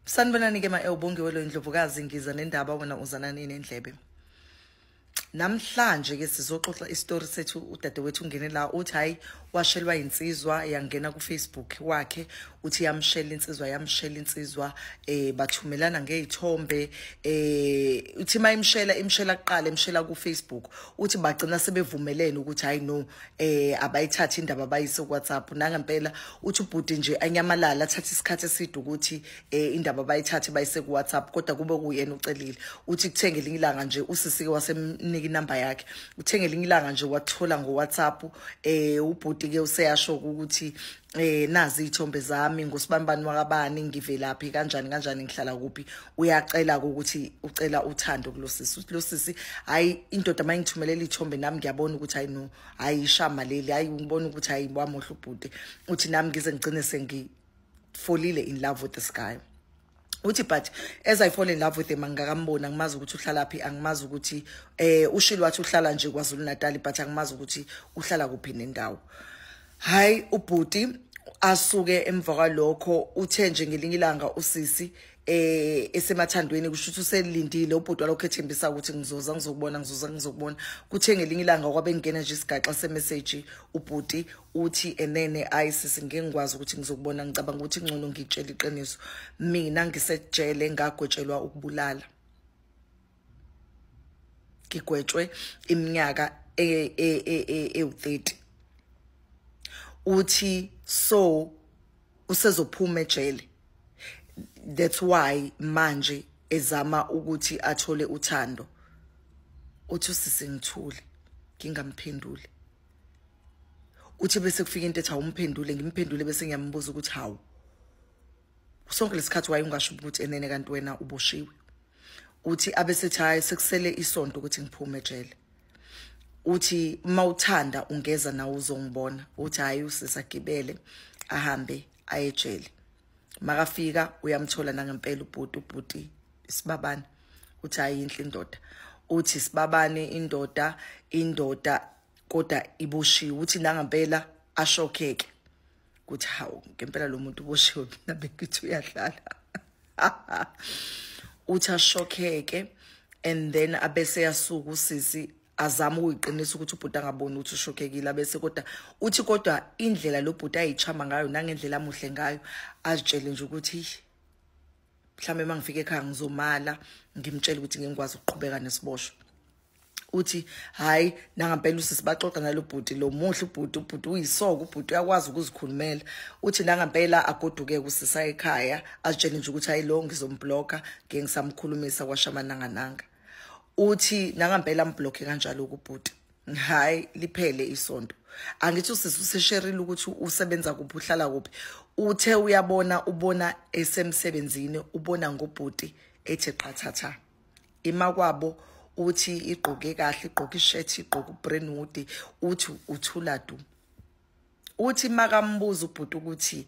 Sanibonani ke ma-Ubongiwe lo Ndlovukazi ngiza nendaba wena uzana nini endlebe. Namhlanje ke sizoxoxa istory sethu udadewethu ungene la uthi hayi washelwa insizwa yangena ku Facebook wakhe uthi yamshela insizwa bathumelana ngezithombe uthi imshela kuqala imshela ku Facebook uthi bagcina sebevumelene ukuthi hayi no abayithatha indaba bayise ku WhatsApp nangempela uthi ubhuti nje anyamalala athatha isikhathi eside ukuthi indaba bayithathe bayise ku WhatsApp kodwa kube kuyena ucelile uthi kuthenge linye ilanga nje usisike wasemnika inamba yakhe uthenge linye ilanga nje wathola ngo WhatsApp ubhuti ke useyasho ukuthi nazi izithombe zami ngosibambani wakabani ngivelaphi kanjani ngihlala kuphi uyacela ukuthi ucela uthando kulosisi uthi losisi hayi indoda mayingithumelela izithombe nami ngiyabona ukuthi hayi no ayishama leli hayi ngibona ukuthi hayi wamohla ubhuti uthi nami ngize ngigcine sengifolile in love with this guy. Uthi but as I fall in love with him angakambona ngimazi ukuthi uhlala phi angimazi ukuthi ushilo wathi uhlala nje kwaZulu Natal but angimazi ukuthi uhlala kuphi nendawo. Hayi ubhuti asuke emva kwalokho uthe nje ngelinye ilanga usisi esemathandweni kusho ukuthi uselindile ubhuti walokho ethembisa ukuthi ngizokubona kuthe ngelinye ilanga kwabe ngena nje isigaxa semessage ubhuti uthi enene ayisisi ngengikwazi ukuthi ngizokubona ngicabanga ukuthi ngcono ngitshela iqiniso mina ngisejele ngagwetshelwa ukubulala ngigwetshwe iminyaka e30 uthi so usezophuma ejele. That's why manje ezama ukuthi athole uthando. Uthi usisi ngithule ngingamphenduli. Uthi bese kufika into ethi awumphendule ngimphendule bese ngiyambuza ukuthi hawu. Sonke lesikhathi waye ungasho ukuthi enene kanti wena uboshiwe. Uthi abesethi hayi sekusele isonto ukuthi ngiphume ejele. Uthi mawuthanda ungeza nawe uzongibona. Uthi hayi usisagibele ahambe ayejele. Makafika uyamthola nangempela ubhuti Sibabane uthi hayi inhle indoda uthi Sibabane indoda kodwa iboshiwe uthi nangempela ashokeke ukuthi hawu ngempela lo muntu uboshiwe mina bengithi uyadlala uthi ashokeke and then abese yasuka usisi azama ukuyiqinisa ukuthi ubhuti angaboni ukuthi ushokekile bese kodwa indlela lo bhuti ayichama ngayo nangendlela amuhle ngayo azitshele nje ukuthi mhlawumbe mangifike ekhaya ngizomala ngimtshela ukuthi ngingikwazi ukuqhubeka nesiboshwa uthi hayi nangempela usisi baxoxa nalo bhuti lo muhle ubhuti uyisoko ubhuti uyakwazi ukuzikhulumela uthi nangempela agoduke kusisa ekhaya azitshele nje ukuthi hayi lo ngizomblocka ngisamkhulumisa kwashamana nanga uthi nangempela amblocke kanjalo kubhuti hayi liphele isonto angithi usisi usesherile ukuthi usebenza kuphi uhlala kuphi uthe ubona esemsebenzini ubona ngobhuti ethe qathatha imakwabo uthi igqoke kahle igqoka ishirt igqoka uBrainwood uthi uthula du uthi makambuza ubhuti ukuthi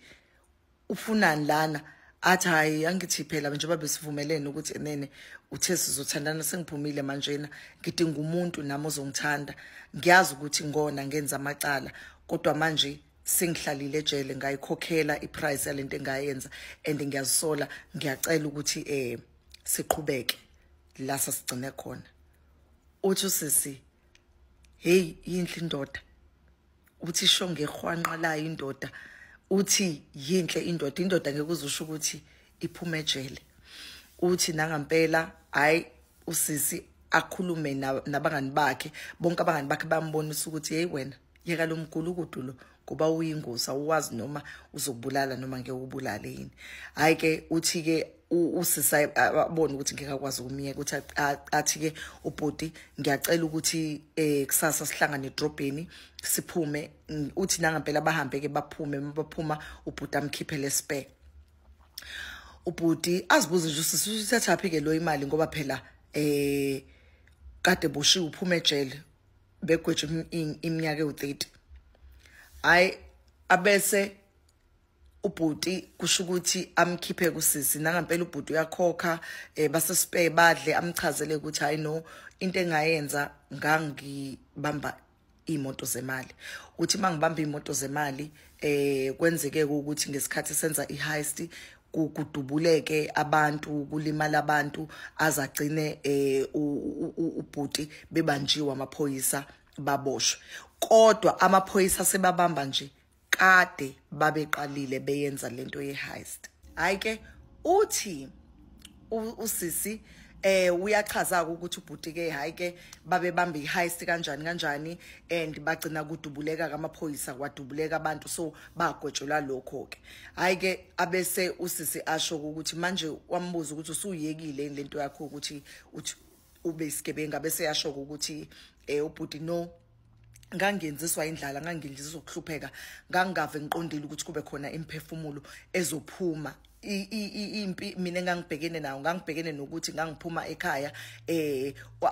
ufunani lana athi hayi angithi phela njengoba besivumelene ukuthi enene uthe sizothandana sengiphumile manjena ngidinga umuntu nami ozongithanda ngiyazi ukuthi ngona ngenza amacala kodwa manje sengihlalile ejele ngayikhokhela iprice yalento engayenza and ngiyazisola ngiyacela ukuthi siqhubeke la sasigcine khona uthi usisi hey yinhle indoda uthi shonge khwanqa la indoda uthi yinhle indoda ngeke uzusho ukuthi iphume ejele uthi nangempela hayi usisi akhulume nabangani bakhe bonke abangani bakhe bambonisa ukuthi hey wena yeka lo mgulukudu lo kuba uyingozi awuwazi noma uzokubulala noma ngeke ubulale yini hayi ke uthi ke usisi abona ukuthi ngeke akwazi ukumiyeka uthi athi ke ubhuti ngiyacela ukuthi kusasa sihlangane edrobheni siphume uthi nangempela bahambe ke baphuma ubhuti amkhiphele spare ubhuti azibuze nje usisi uthathaphi ke lo imali ngoba phela kade boshiwe uphuma ejele begwethe iminyaka e30 hayi abese ubhuti kusho ukuthi amkhiphe kusisi nangempela ubhuti uyakhokha base spare badle amchazele ukuthi hayi no into engayenza ngangibamba imoto zemali. Uthi mangibamba imoto zemali kwenzeke ukuthi ngesikhathi senza iheist kudubuleke abantu, kulimala abantu, azagcine ubhuti bebanjiwe amaphoyisa baboshwe. Kodwa amaphoyisa sebabamba nje kade babeqalile beyenza lento yeheist. Hayi ke uthi usisi uyachaza ukuthi ubhuti ke hayi ke babebamba iheist kanjani and bagcina kudubuleka kamaphoyisa kwadubuleka abantu so bagwetshelwa lokho ke. Hayi ke abese usisi asho ukuthi manje wambuza ukuthi usuyekile lento yakho ukuthi ube isigebenga, bese yasho ukuthi ubhuti no, ngangenziswa indlala, ngangenziswa ukuhlupheka, ngangave ngiqondile ukuthi kube khona imphefumulo ezophuma. Impi mina ngangibhekene nawo, ngangibhekene nokuthi ngangiphuma ekhaya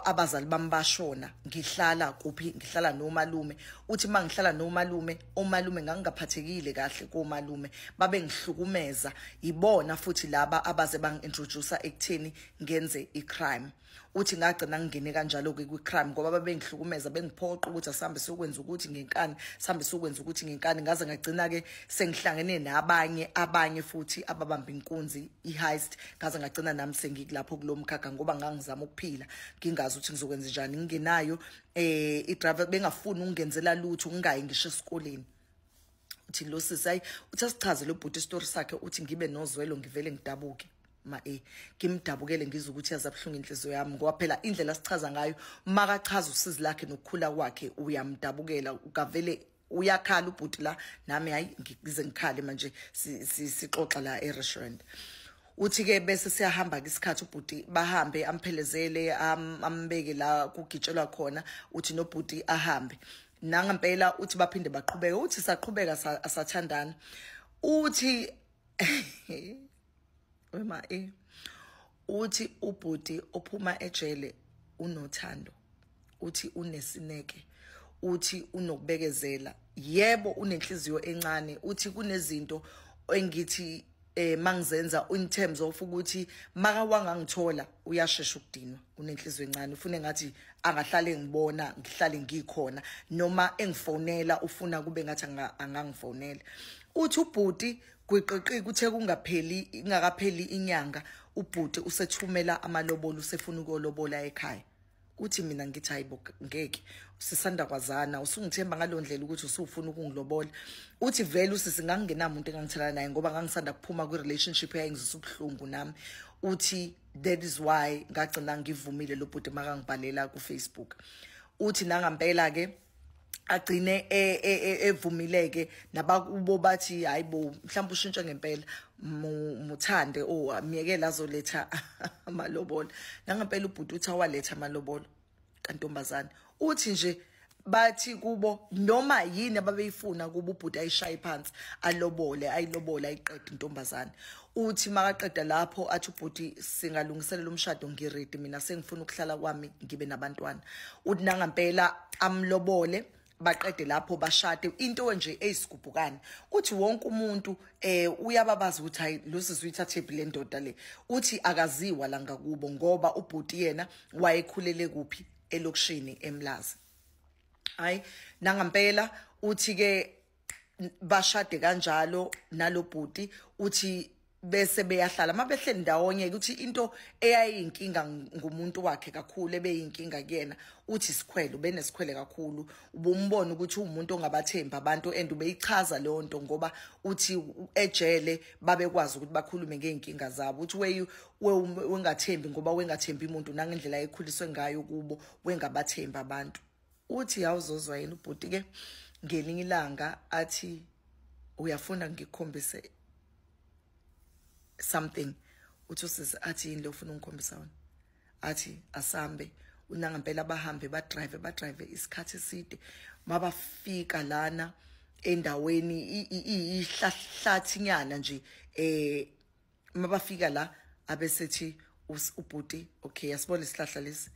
abazali bami bashona, ngihlala kuphi, ngihlala nomalume. Uthi mangihlala nomalume, omalume ngangingaphathekile kahle komalume, babe ngihlukumeza, ibona futhi laba abaze bangi-introduce ekutheni ngenze icrime. Uthi ngagcina ngingene kanjalo ke kwicrime ngoba babe ngihlukumeza, bengiphoqa ukuthi asambe sokwenza ukuthi ngenkani, sambe sokwenza ukuthi ngenkani, ngaze ngagcina ke sengihlangene nabanye futhi ababamba inkunzi iheist, ngaze ngagcina nami sengikulapho kulomkhakha ngoba ngangizama ukuphila, ngingazi ukuthi ngizokwenza njani, ngingenayo i-driver, bengafuni ukungenzela lutho, ngingayi ngisho esikoleni. Uthi lo sisi uthi asichaze lo bhuti story sakhe, uthi ngibe nozwelo ngivele ngidabuke ngimdabukele ngizwe ukuthi yazabhlungu inhliziyo yami ngoba phela indlela sichaza ngayo makachaza usizi lakhe nokukhula kwakhe uyamdabukela, ukavele uyakhala ubhuti la, nami hayi ngize ngikhale manje sixoxa la e-restaurant. Uthi ke bese siyahamba isikhathi ubhuti bahambe amphelezele ambeke la kugitshelwa khona, uthi nobhuti ahambe nangempela. Uthi baphinde baqhubeka, uthi saqhubeka asathandana. Uthi wema uthi ubhuti ophuma ejele unothando, uthi unesineke, uthi unokubekezela, yebo unenhliziyo encane. Uthi kunezinto engithi mangizenza in terms of ukuthi maka wangangithola uyashesha ukudinwa, unenhliziyo encane, ufune ngathi angahlale ngibona, ngihlale ngikhona, noma engifonela ufuna kube ngathi angangifonela. Uthi ubhuti kwiqiqi kuthe ingakapheli inyanga ubhuti usethumela amalobolo, usefuna ukolobola ekhaya. Uthi mina ngithi hayibo ngeke, usisanda kwazana, usungithemba ngalo ndlela ukuthi usufuna ukungilobola. Uthi vele usisi ngangingenamuntu engangithelana naye ngoba ngangisanda kuphuma kwi-relationship eyayingizisa ubuhlungu nami. Uthi that is why ngagcina ngivumile lo bhuti makangibhalela ku Facebook. Uthi nangempela ke agcine evumileke nabakubo bathi hayibo mhlawumbe ushintshe ngempela muthande miyekela azoletha amalobolo. Nangempela ubhuti uthi awaletha amalobolo kantombazana. Uthi nje bathi kubo noma yini ababeyifuna kubo ubhuti ayishaye phansi alobole, ayilobole ayiqede intombazana. Uthi makaqeda lapho athi ubhuti singalungiselela umshado ngiredi, mina sengifuna ukuhlala kwami ngibe nabantwana. Uthi nangempela amlobole, baqede lapho bashade into nje eyisigubhukani. Uthi wonke umuntu uyababaza ukuthi hayi lo sizuyithathe le ndoda le. Uthi akaziwa la ngakubo ngoba ubhuti yena wayekhulele kuphi, elokishini eMlazi. Hayi nangempela uthi ke bashade kanjalo nalo bhuti. Uthi bese beyahlala mabehleli ndawonye ukuthi into eyayinkinga ngumuntu wakhe kakhulu, ebeyinkinga kuyena. Uthi isikhwele, benesikhwele kakhulu, ubumbona ukuthi umuntu ongabathemba abantu and ubeyichaza leyo nto ngoba uthi ejele babekwazi ukuthi bakhulume ngeenkinga zabo. Uthi wengathembi ngoba wengathembi umuntu nangendlela ekhuliswe ngayo kubo wengabathemba abantu. Uthi yawuzozwa yena ubhuti ke ngelinye ilanga athi uyafuna ngikhombise something. Uthi usisi athi yini lo ufuna ngikhombisa wona? Athi asambe. Unangempela bahambe badrive isikhathi eside, mabafika lana endaweni ihlahlathanyana nje mabafika la abesethi ubhuti okay yasibona isihlahla lesi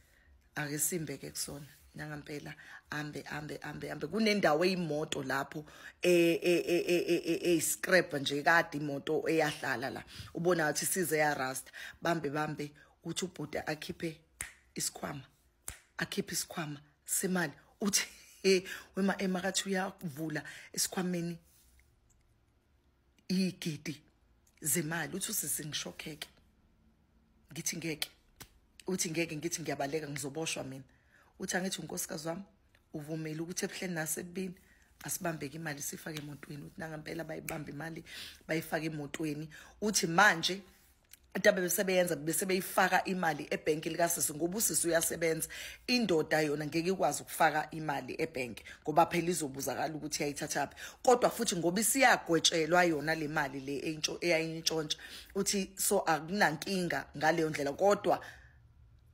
ake simbeke kusona. Nangempela ambe kunendawo eyimoto lapho scrap nje kade imoto eyahlala la, ubona ukuthi size ya rust. Bambe uthi ubhuti akhiphe isikhwama semali. Uthi wema emakathi uyavula esikhwameni igidi zemali uthi usisingishokheke ngithi ngeke uthi ngeke ngithi ngiyabaleka ngizoboshwa mina uthi angithi unkosikazi wami uvumile ukuthi ebuhleni nasebini asibambeke imali sifake emotweni uthi nangempela bayibamba imali bayifaka emotweni uthi manje Adabe besebenza besebeyifaka imali ebhenki likasisi ngoba usisi uyasebenza indoda yona ngeke ikwazi ukufaka imali ebhenki ngoba phela izobuzakala ukuthi yayithathaphi kodwa futhi ngoba isiyagwetshelwa yona le mali le eyayintshontsha uthi so akunankinga ngaleyo ndlela kodwa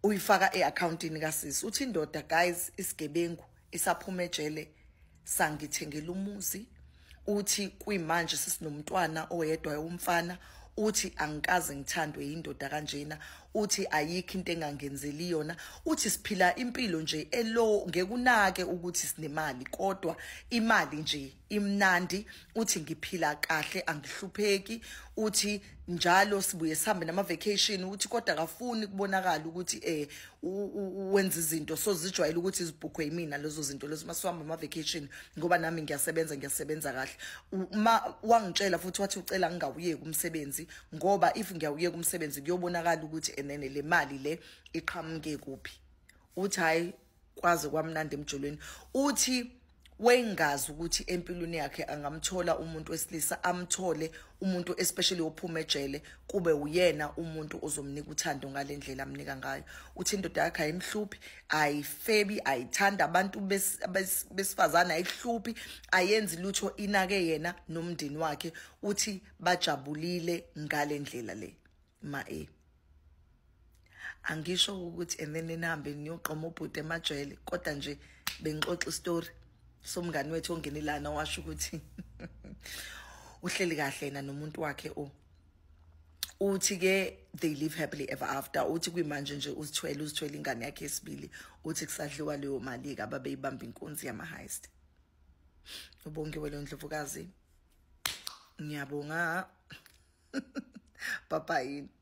uyifaka eaccountini kasisi uthi indoda guys isigebengu isaphuma ejele sangithengela umuzi uthi kuyimanje sisinomntwana oyedwa umfana uthi angikaze ngithandwe indoda kanjena uthi ayikho into engangenzeli yona uthi siphila impilo nje elo ngekunake ukuthi sinemali kodwa imali nje imnandi uthi ngiphila kahle angihlupheki uthi njalo sibuye sihambe nama vacation uthi kodwa akafuni kubonakala ukuthi wenza izinto so zijwayele ukuthi izibhukhwe yimina lezo zinto lezo masihamba ama vacation ngoba nami ngiyasebenza kahle wangitshela futhi wathi ucela ngingawuyeki umsebenzi ngoba if ngiyawuyeka umsebenzi kuyobonakala ukuthi enene le mali le iqhamuke kuphi uthi hayi kwaze kwamnandi emjolweni uthi wengazi ukuthi empilweni yakhe angamthola umuntu wesilisa amthole umuntu especially ophuma ejele kube uyena umuntu ozomnika uthando ngalendlela amnika ngayo uthi indoda yakhe ayimhluphi ayifebi ayithanda abantu besifazana ayihluphi ayenzi lutho inake yena nomndeni wakhe uthi bajabulile ngalendlela le angisho ukuthi and then nihambe niyoqoma ubhuti emajele kodwa nje bengixoxa istory somngani wethu ongenelana washo ukuthi uhleli kahle na nomuntu wakhe uthi ke they live happily ever after uthi kuyimanje nje uzithwele ingane yakhe esibili uthi kusadliwa leyo mali ke ababeyibamba inkunzi yama heist ubonke leyo ndlovukazi ngiyabonga bye bye.